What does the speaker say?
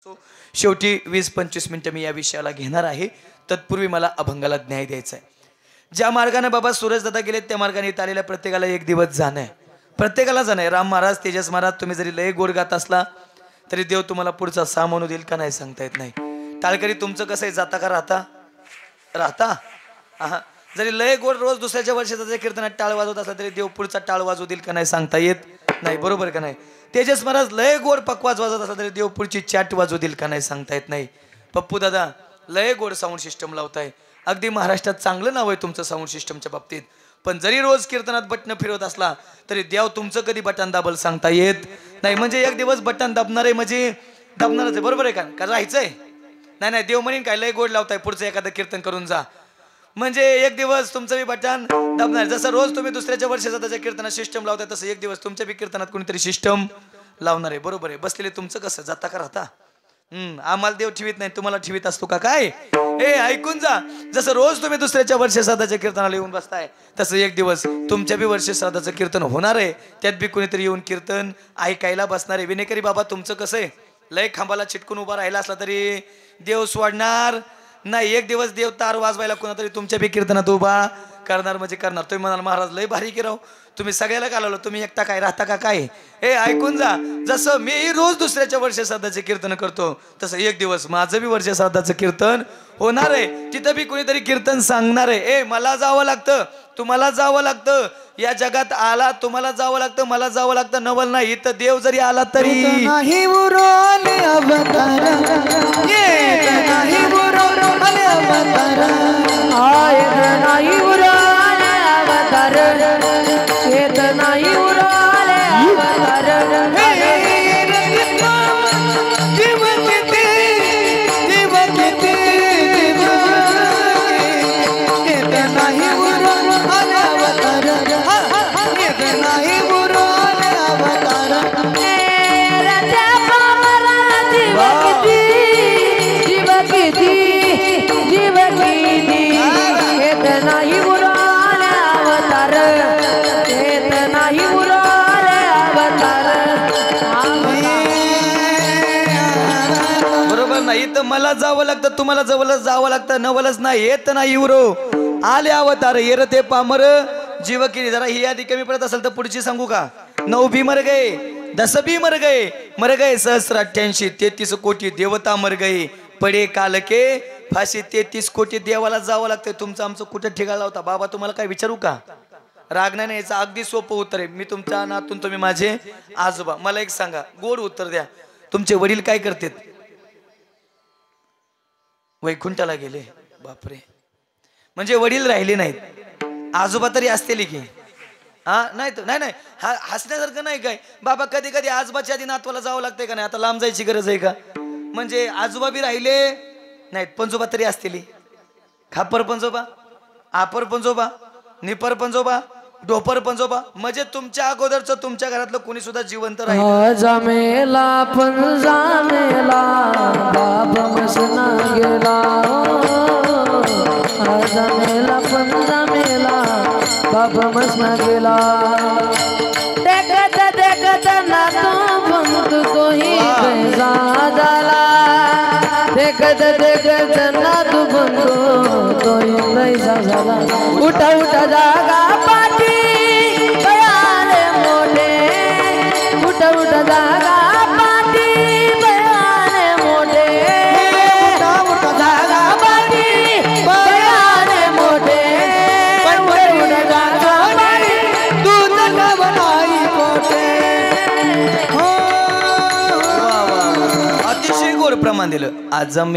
शेवटी 20-25 मिनिटं मी या विषयाला घेणार आहे. तत्पूर्वी मला अभंगाला न्याय द्यायचा आहे. ज्या मार्गाने बाबा सूरजदादा गेले त्या मार्गाने इथं आलेल्या प्रत्येकाला एक दिवस जाणं आहे, प्रत्येकाला जाणं आहे. राम महाराज, तेजस महाराज, तुम्ही जरी लय गोड गात असला तरी देव तुम्हाला पुढचा सामानू देईल का नाही सांगता येत नाही. टाळकरी तुमचं कसं आहे, जाता का राहता हा, जरी लय गोड रोज दुसऱ्याच्या वर्षाचा कीर्तनात टाळ वाजवत असला तरी देव पुढचा टाळ वाजवू देईल का नाही सांगता येत नाही. बरोबर का नाही. तेजस महाराज लय गोड पकवाज वाजवत असला तरी देव पुढची चाट वाजवू देईल का नाही सांगता येत नाही. पप्पू दादा लय गोड साऊंड सिस्टम लावताय, अगदी महाराष्ट्रात चांगलं नाव आहे तुमचं साऊंड सिस्टमच्या बाबतीत, पण जरी रोज कीर्तनात बटन फिरवत असला तरी देव तुमचं कधी बटन दाबल सांगता येत नाही. म्हणजे एक दिवस बटन दाबणार आहे म्हणजे दाबणारच आहे. बरोबर आहे का राहायचंय नाही. नाही देव म्हणेन काय लय गोड लावताय, पुढचं एखादं कीर्तन करून जा, म्हणजे एक दिवस तुमचं बी बटन दाबणार. जसं रोज तुम्ही दुसऱ्याच्या वर्षाचा त्याच्या कीर्तनात सिस्टम लावताय तसं एक दिवस तुमच्या बी कीर्तनात कोणीतरी सिस्टम लावणार आहे. बरोबर आहे. बसलेले तुमचं कसं, जाता का राहता. आम्हाला देव ठेवीत नाही, तुम्हाला ठेवीत असतो का काय. ए ऐकून जा, जसं रोज तुम्ही दुसऱ्याच्या वर्ष श्राद्धाच्या कीर्तनाला येऊन बसताय तसं एक दिवस तुमच्या बी वर्ष श्राद्धाचं कीर्तन होणार आहे, त्यात बी कोणीतरी येऊन कीर्तन ऐकायला बसणार आहे. विनेकरी बाबा तुमचं कसं आहे, लय खांबाला चिटकून उभा राहिला असला तरी देव सोडणार नाही. एक दिवस देव तार वाजवायला कोणातरी तुमच्या बी कीर्तनात उभा करणार म्हणजे करणार. तुम्ही म्हणाल महाराज लय भारी की राव, तुम्ही सगळ्याला घालवलं, तुम्ही एकटा काय राहता का काय. हे ऐकून जा, जसं मी रोज दुसऱ्याच्या वर्ष श्राद्धाचे कीर्तन करतो तसं एक दिवस माझं बी वर्ष श्राद्धाचं कीर्तन होणार आहे. तिथं बी कोणीतरी कीर्तन सांगणार आहे. ए मला जावं लागतं, तुम्हाला जावं लागतं, या जगात आला तुम्हाला जावं लागतं, मला जावं लागतं, नवल नाही. इथं देव जरी आला तरी नाही उरवले अवतार, नाही उरवले अवतार, नाही उरवले अवतार, येत नाही उरवले अवतार. तर मला जावं लागतं, तुम्हाला जवळच जावं लागतं, नवलच नाही. येत नाही उरो आले अवतार, येर ते पामर जीव केली. जरा ही यादी कमी पडत असेल तर पुढची सांगू का. 9 भी मर गए, 10 भी मर गए, सहस्र 88 33 कोटी देवता मर गए, पडे काल के फाशी 33 कोटी देवाला जावं लागतं. तुमचं आमचं कुठं ठिकाणा होता बाबा. तुम्हाला काय विचारू का, राग नाही याचं अगदी सोपं उत्तर आहे. मी तुमच्या नातून, तुम्ही माझे आजोबा. मला एक सांगा, गोड उत्तर द्या. तुमचे वडील काय करतात. वैकुंठाला गेले. बापरे, म्हणजे वडील राहिले नाहीत, आजोबा तरी असतील की. हा नाही तर नाही हसण्यासारखं नाही काय बाबा. कधी कधी आजोबाच्या आधी नातवाला जावं लागतंय का नाही. आता लांब जायची गरज आहे का. म्हणजे आजोबा बी राहिले नाहीत, पंजोबा तरी असतील. खापर पंजोबा, आपर पंजोबा, निपर पंजोबा, डोपर पंजोबा, म्हणजे तुमच्या अगोदरचं तुमच्या घरातलं कोणी सुद्धा जिवंत राहिलं. जमेला पंजामेला बाप मसना गेला, जमेला पंजामेला बाप मसना गेला. देखत देखत नातू बंधू तोही पैसा झाला, देखत देखत नातू बंधू तोही पैसा झाला. उठा उठा जागा पाठी बयाले मोठे, उठा उठा जागा पाठी बयाले मोठे, उठा उठा जागा पाठी बयाले मोठे, उठा जागा पाठी दूध बनाई मोठे. अतिशय गोड प्रमाण दिलं. आज